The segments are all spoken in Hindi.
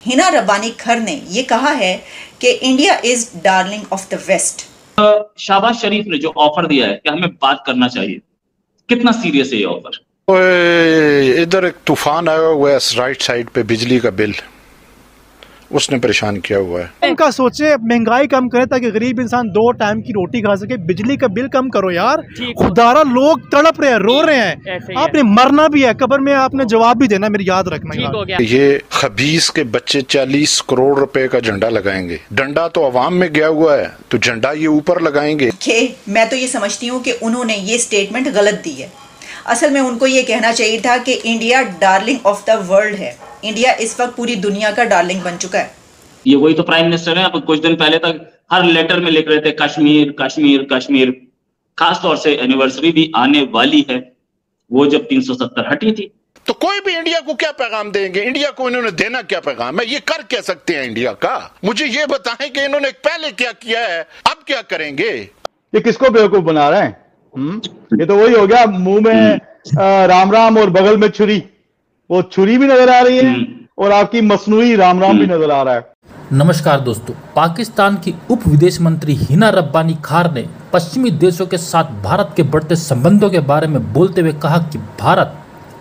हिना रब्बानी खर ने ये कहा है कि India is darling of the West. Shehbaz Sharif ने जो ऑफर दिया है कि हमें बात करना चाहिए, कितना सीरियस है ये ऑफर? इधर एक तूफान आया हुआ है राइट साइड पे, बिजली का बिल उसने परेशान किया हुआ है। उनका सोचे महंगाई कम करें ताकि गरीब इंसान 2 टाइम की रोटी खा सके। बिजली का बिल कम करो यार, खुदारा लोग तड़प रहे हैं, रो रहे हैं। आपने मरना भी है, कब्र में आपने जवाब भी देना, मेरी याद रखना यार। ये खबीस के बच्चे 40 करोड़ रुपए का झंडा लगाएंगे। डंडा तो अवाम में गया हुआ है, तो झंडा ये ऊपर लगाएंगे। मैं तो ये समझती हूँ कि उन्होंने ये स्टेटमेंट गलत दी है। असल में उनको ये कहना चाहिए था कि India darling of the world है। इंडिया इस वक्त पूरी दुनिया का डार्लिंग बन चुका है। ये वही तो प्राइम मिनिस्टर है। अब कुछ दिन पहले तक हर लेटर में लिख रहे थे कश्मीर कश्मीर कश्मीर। खास तौर से एनिवर्सरी भी आने वाली है, वो जब 370 हटी थी। तो कोई भी इंडिया को क्या पैगाम देंगे? इंडिया को इन्होंने देना क्या पैगाम है? ये कर क्या सकते हैं इंडिया का? मुझे ये बताएं कि इन्होंने पहले क्या किया है, अब क्या करेंगे? ये किसको बेवकूफ बना रहे हैं? ये तो वही हो गया, मुंह में राम राम और बगल में छुरी। वो छुरी भी नजर आ रही है और आपकी मसनूई राम राम भी नजर आ रहा है। नमस्कार दोस्तों, पाकिस्तान की उप विदेश मंत्री हिना रब्बानी खार ने पश्चिमी देशों के साथ भारत के बढ़ते संबंधों के बारे में बोलते हुए कहा कि भारत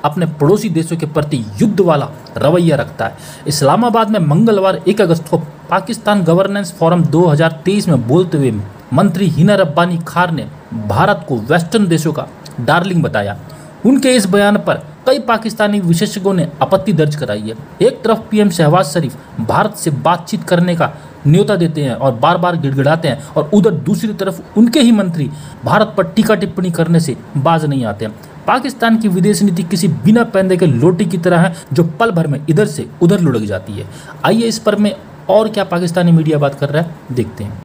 अपने पड़ोसी देशों के प्रति युद्ध वाला रवैया रखता है। इस्लामाबाद में मंगलवार 1 अगस्त को पाकिस्तान गवर्नेंस फोरम 2023 में बोलते हुए मंत्री हिना रब्बानी खार ने भारत को वेस्टर्न देशों का डार्लिंग बताया। उनके इस बयान पर कई पाकिस्तानी विशेषज्ञों ने आपत्ति दर्ज कराई है। एक तरफ पीएम शहबाज शरीफ भारत से बातचीत करने का न्योता देते हैं और बार बार गिड़गिड़ाते हैं, और उधर दूसरी तरफ उनके ही मंत्री भारत पर टीका टिप्पणी करने से बाज नहीं आते हैं। पाकिस्तान की विदेश नीति किसी बिना पैंदे के लोटी की तरह है, जो पल भर में इधर से उधर लुढ़क जाती है। आइए इस पर में और क्या पाकिस्तानी मीडिया बात कर रहा है, देखते हैं।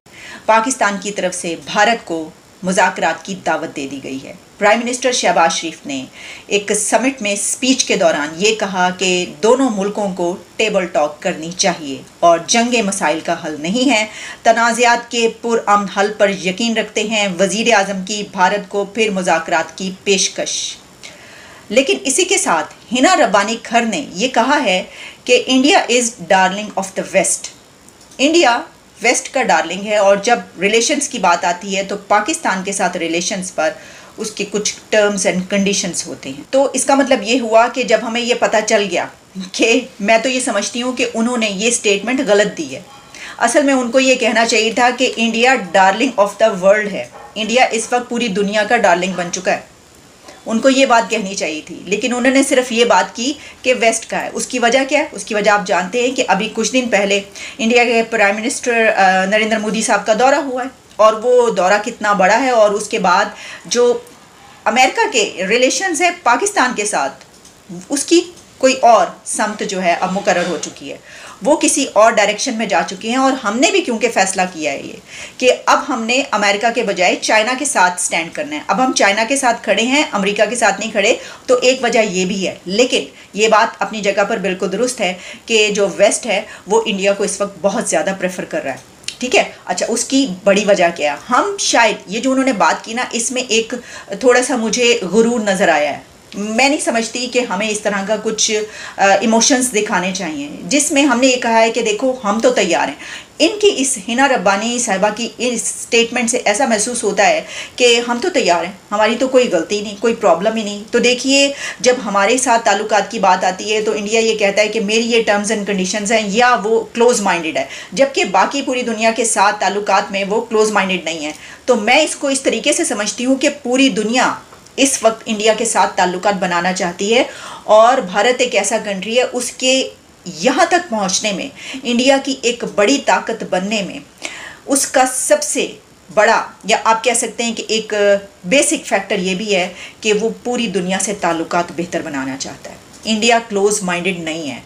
पाकिस्तान की तरफ से भारत को मुज़ाकरात की दावत दे दी गई है। प्राइम मिनिस्टर शहबाज शरीफ ने एक समिट में स्पीच के दौरान ये कहा कि दोनों मुल्कों को टेबल टॉक करनी चाहिए और जंगे मसाइल का हल नहीं है, तनाज़ात के पुरअमन हल पर यकीन रखते हैं। वज़ीर आज़म की भारत को फिर मुज़ाकरात की पेशकश। लेकिन इसी के साथ हिना रब्बानी खर ने ये कहा है कि India is darling of the west. India west का डार्लिंग है, और जब रिलेशंस की बात आती है तो पाकिस्तान के साथ रिलेशंस पर उसके कुछ टर्म्स एंड कंडीशंस होते हैं। तो इसका मतलब ये हुआ कि जब हमें ये पता चल गया कि मैं तो ये समझती हूँ कि उन्होंने ये स्टेटमेंट गलत दी है। असल में उनको ये कहना चाहिए था कि India darling of the world है। इंडिया इस वक्त पूरी दुनिया का डार्लिंग बन चुका है। उनको ये बात कहनी चाहिए थी, लेकिन उन्होंने सिर्फ ये बात की कि वेस्ट का है। उसकी वजह क्या है? उसकी वजह आप जानते हैं कि अभी कुछ दिन पहले इंडिया के प्राइम मिनिस्टर नरेंद्र मोदी साहब का दौरा हुआ है, और वो दौरा कितना बड़ा है, और उसके बाद जो अमेरिका के रिलेशंस है पाकिस्तान के साथ, उसकी कोई और समत जो है अब मुकर्रर हो चुकी है, वो किसी और डायरेक्शन में जा चुकी हैं। और हमने भी क्योंकि फ़ैसला किया है ये कि अब हमने अमेरिका के बजाय चाइना के साथ स्टैंड करना है। अब हम चाइना के साथ खड़े हैं, अमेरिका के साथ नहीं खड़े। तो एक वजह ये भी है, लेकिन ये बात अपनी जगह पर बिल्कुल दुरुस्त है कि जो वेस्ट है वो इंडिया को इस वक्त बहुत ज़्यादा प्रेफर कर रहा है। ठीक है, अच्छा, उसकी बड़ी वजह क्या है? हम शायद ये जो उन्होंने बात की ना, इसमें एक थोड़ा सा मुझे गुरूर नज़र आया है। मैं नहीं समझती कि हमें इस तरह का कुछ इमोशंस दिखाने चाहिए, जिसमें हमने ये कहा है कि देखो हम तो तैयार हैं। इनकी इस हिना रब्बानी साहिबा की इस स्टेटमेंट से ऐसा महसूस होता है कि हम तो तैयार हैं, हमारी तो कोई गलती नहीं, कोई प्रॉब्लम ही नहीं। तो देखिए, जब हमारे साथ ताल्लुकात की बात आती है तो इंडिया ये कहता है कि मेरी ये टर्म्स एंड कंडीशंस हैं, या वो क्लोज माइंडेड है, जबकि बाकी पूरी दुनिया के साथ ताल्लुकात में वो क्लोज माइंडेड नहीं है। तो मैं इसको इस तरीके से समझती हूँ कि पूरी दुनिया इस वक्त इंडिया के साथ ताल्लुकात बनाना चाहती है, और भारत एक ऐसा कंट्री है, उसके यहाँ तक पहुँचने में, इंडिया की एक बड़ी ताकत बनने में, उसका सबसे बड़ा, या आप कह सकते हैं कि एक बेसिक फैक्टर ये भी है कि वो पूरी दुनिया से ताल्लुकात बेहतर बनाना चाहता है। इंडिया क्लोज माइंडेड नहीं है।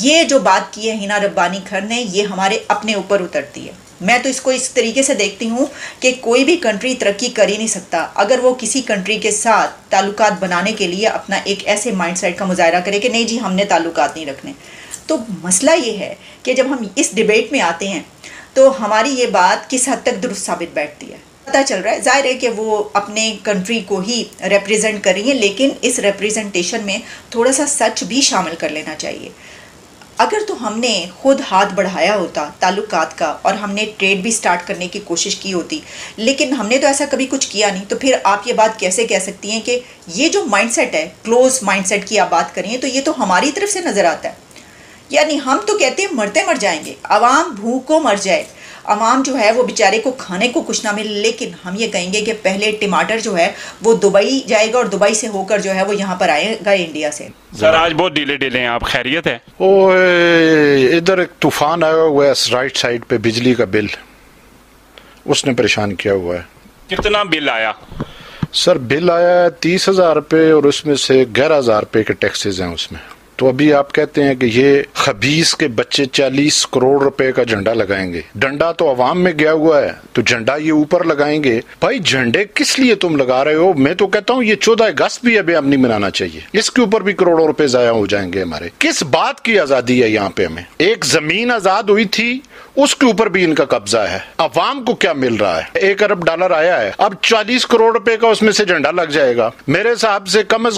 ये जो बात की है हिना रब्बानी खर ने, ये हमारे अपने ऊपर उतरती है। मैं तो इसको इस तरीके से देखती हूँ कि कोई भी कंट्री तरक्की कर ही नहीं सकता अगर वो किसी कंट्री के साथ ताल्लुकात बनाने के लिए अपना एक ऐसे माइंडसेट का मुजाहरा करे कि नहीं जी हमने ताल्लुकात नहीं रखने। तो मसला ये है कि जब हम इस डिबेट में आते हैं तो हमारी ये बात किस हद तक दुरुस्त साबित बैठती है। पता चल रहा है, जाहिर है कि वो अपने कंट्री को ही रिप्रेजेंट कर रही है, लेकिन इस रिप्रेजेंटेशन में थोड़ा सा सच भी शामिल कर लेना चाहिए। अगर तो हमने खुद हाथ बढ़ाया होता ताल्लुकात का और हमने ट्रेड भी स्टार्ट करने की कोशिश की होती, लेकिन हमने तो ऐसा कभी कुछ किया नहीं, तो फिर आप ये बात कैसे कह सकती हैं कि ये जो माइंडसेट है, क्लोज माइंडसेट की आप बात करें, तो ये तो हमारी तरफ से नज़र आता है। यानी हम तो कहते हैं मरते मर जाएंगे, आवाम भूखों मर जाए, आवाम जो है वो बेचारे को खाने को कुछ ना मिले, लेकिन हम ये कहेंगे कि पहले टमाटर जो है वो दुबई जाएगा और दुबई से होकर जो है वो यहाँ पर आएगा इंडिया से। सर आज बहुत डीले हैं, आप खैरियत है? ओ इधर एक तूफान आया हुआ है राइट साइड पे, बिजली का बिल उसने परेशान किया हुआ है। कितना बिल आया? सर बिल आया 30,000 रुपये और उसमें से 11,000 रुपये के टैक्सेस हैं उसमें। तो अभी आप कहते हैं कि ये खबीस के बच्चे 40 करोड़ रुपए का झंडा लगाएंगे। डंडा तो अवाम में गया हुआ है, तो झंडा ये ऊपर लगाएंगे। भाई झंडे किस लिए तुम लगा रहे हो? मैं तो कहता हूँ ये 14 अगस्त भी अभी अब नहीं मनाना चाहिए, इसके ऊपर भी करोड़ों रुपए जाया हो जाएंगे हमारे। किस बात की आजादी है यहाँ पे? हमें एक जमीन आजाद हुई थी, उसके ऊपर भी इनका कब्जा है। अवाम को क्या मिल रहा है? 1 अरब डॉलर आया है, अब 40 करोड़ रुपए का उसमें से झंडा लग जाएगा। मेरे हिसाब से कम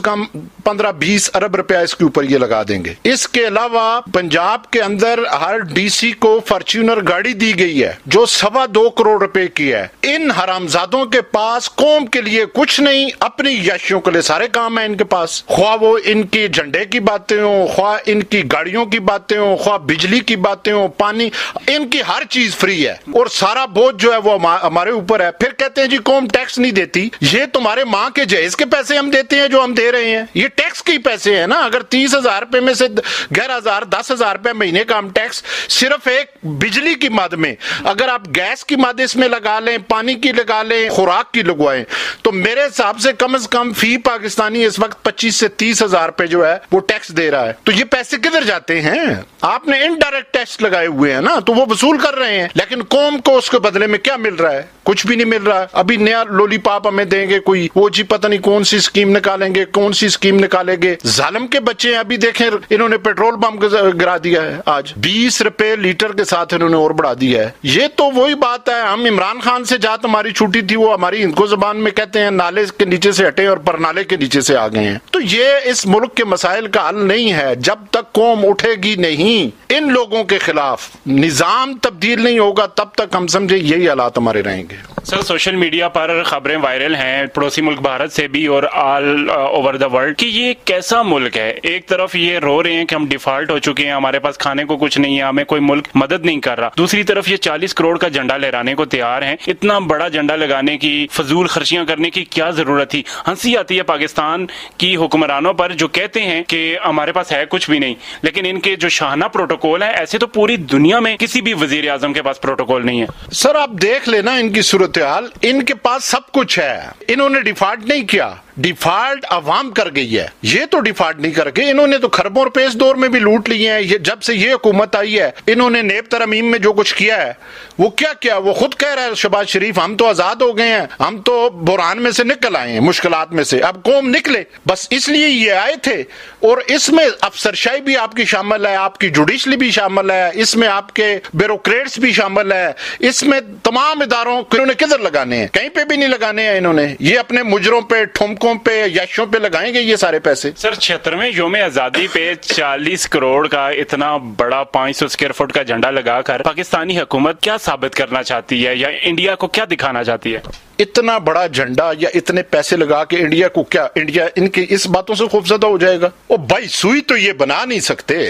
15-20 अरब रुपया इसके ऊपर ये लगा देंगे। इसके अलावा पंजाब के अंदर हर डीसी को फॉर्च्यूनर गाड़ी दी गई है जो 2.25 करोड़ रुपए की है। इन हरामजादों के पास कौम के लिए कुछ नहीं, अपनी याशियों के लिए सारे काम है इनके पास। ख्वाह वो इनकी झंडे की बातें हो, ख्वाह इनकी गाड़ियों की बातें हो, ख्वाह बिजली की बातें हो, पानी, इनकी हर चीज फ्री है और सारा बोझ जो है वो हमारे ऊपर है। फिर कहते हैं जी कौम टैक्स नहीं देती। ये तुम्हारे माँ के जहेज के पैसे हम देते हैं जो हम दे रहे हैं, ये टैक्स के पैसे हैं ना। अगर 30,000 रुपए में से 11,000 10,000 रुपए महीने का हम टैक्स सिर्फ एक बिजली की मद में, अगर आप गैस की मद इसमें लगा लें, पानी की लगा लें, खुराक की लगवाएं, तो मेरे हिसाब से कम फी पाकिस्तानी इस वक्त 25 से 30,000 रुपए जो है वो टैक्स दे रहा है। तो ये पैसे किधर जाते हैं? आपने इनडायरेक्ट टैक्स लगाए हुए हैं ना, तो वो वसूल कर रहे हैं, लेकिन कौम को उसके बदले में क्या मिल रहा है? कुछ भी नहीं मिल रहा है। अभी नया लॉलीपॉप हमें देंगे कोई, वो जी पता नहीं कौन सी स्कीम निकालेंगे, कौन सी स्कीम निकालेंगे। जालिम के बच्चे हैं। अभी देखें इन्होंने पेट्रोल पंप गिरा दिया है, आज 20 रुपए लीटर के साथ इन्होंने और बढ़ा दिया है। ये तो वही बात है, हम इमरान खान से जात हमारी छूटी थी, वो हमारी हिंदको जबान में कहते हैं नाले के नीचे से हटे और परनाले के नीचे से आ गए हैं। तो ये इस मुल्क के मसाइल का हल नहीं है जब तक कौम उठेगी नहीं इन लोगों के खिलाफ, निजाम तब्दील नहीं होगा, तब तक हम समझे यही हालात हमारे रहेंगे। सर सोशल मीडिया पर खबरें वायरल हैं पड़ोसी मुल्क भारत से भी और ऑल ओवर द वर्ल्ड कि ये कैसा मुल्क है। एक तरफ ये रो रहे हैं कि हम डिफॉल्ट हो चुके हैं, हमारे पास खाने को कुछ नहीं है, हमें कोई मुल्क मदद नहीं कर रहा। दूसरी तरफ ये 40 करोड़ का झंडा लहराने को तैयार हैं। इतना बड़ा झंडा लगाने की, फजूल खर्चियां करने की क्या जरूरत थी? हंसी आती है पाकिस्तान की हुक्मरानों पर जो कहते हैं कि हमारे पास है कुछ भी नहीं, लेकिन इनके जो शाहना प्रोटोकॉल है, ऐसे तो पूरी दुनिया में किसी भी वजीर आजम के पास प्रोटोकॉल नहीं है। सर आप देख लेना इनकी सूरत हाल, इनके पास सब कुछ है, इन्होंने डिफॉल्ट नहीं किया, डिफॉल्ट अवाम कर गई है। ये तो डिफॉल्ट नहीं करके इन्होंने तो खरबों रुपए इस दौर में भी लूट लिए हैं। ये जब से ये हुकूमत आई है, इन्होंने नेब तरमीम में जो कुछ किया है वो क्या किया? वो खुद कह रहा है शहबाज शरीफ, हम तो आजाद हो गए हैं, हम तो बुरहान में से निकल आए हैं, मुश्किलात में से। अब कौम निकले, बस इसलिए ये आए थे। और इसमें अफसरशाही भी आपकी शामिल है, आपकी जुडिशली भी शामिल है, इसमें आपके ब्यूरोक्रेट्स भी शामिल है, इसमें तमाम इदारों को इन्होंने किधर लगाने हैं? कहीं पे भी नहीं लगाने हैं इन्होंने। ये अपने मुजरों पे, ठुमकों पे, यशों पे लगाएंगे ये सारे पैसे। सर 76वें यौम आजादी पे 40 करोड़ का इतना बड़ा 500 स्क्वायर फुट का झंडा लगाकर पाकिस्तानी हुकूमत क्या साबित करना चाहती है या इंडिया को क्या दिखाना चाहती है? इतना बड़ा झंडा या इतने पैसे लगा के इंडिया को क्या, इंडिया इनकी इस बातों से खौफजदा हो जाएगा? ओ भाई सुई तो ये बना नहीं सकते,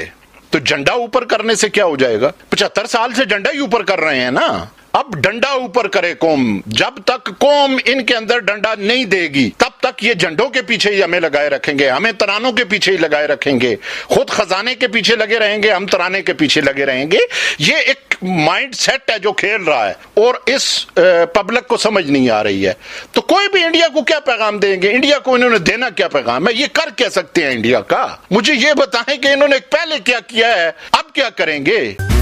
तो झंडा ऊपर करने से क्या हो जाएगा? 75 साल से झंडा ही ऊपर कर रहे हैं ना। अब डंडा ऊपर करे कौम। जब तक कौम इनके अंदर डंडा नहीं देगी तब तक ये झंडों के पीछे ही हमें लगाए रखेंगे, हमें तरानों के पीछे ही लगाए रखेंगे, खुद खजाने के पीछे लगे रहेंगे, हम तराने के पीछे लगे रहेंगे। ये एक माइंड सेट है जो खेल रहा है और इस पब्लिक को समझ नहीं आ रही है। तो कोई भी इंडिया को क्या पैगाम देंगे? इंडिया को इन्होंने देना क्या पैगाम है? ये कर क्या सकते हैं इंडिया का? मुझे ये बताएं कि इन्होंने पहले क्या किया है, अब क्या करेंगे?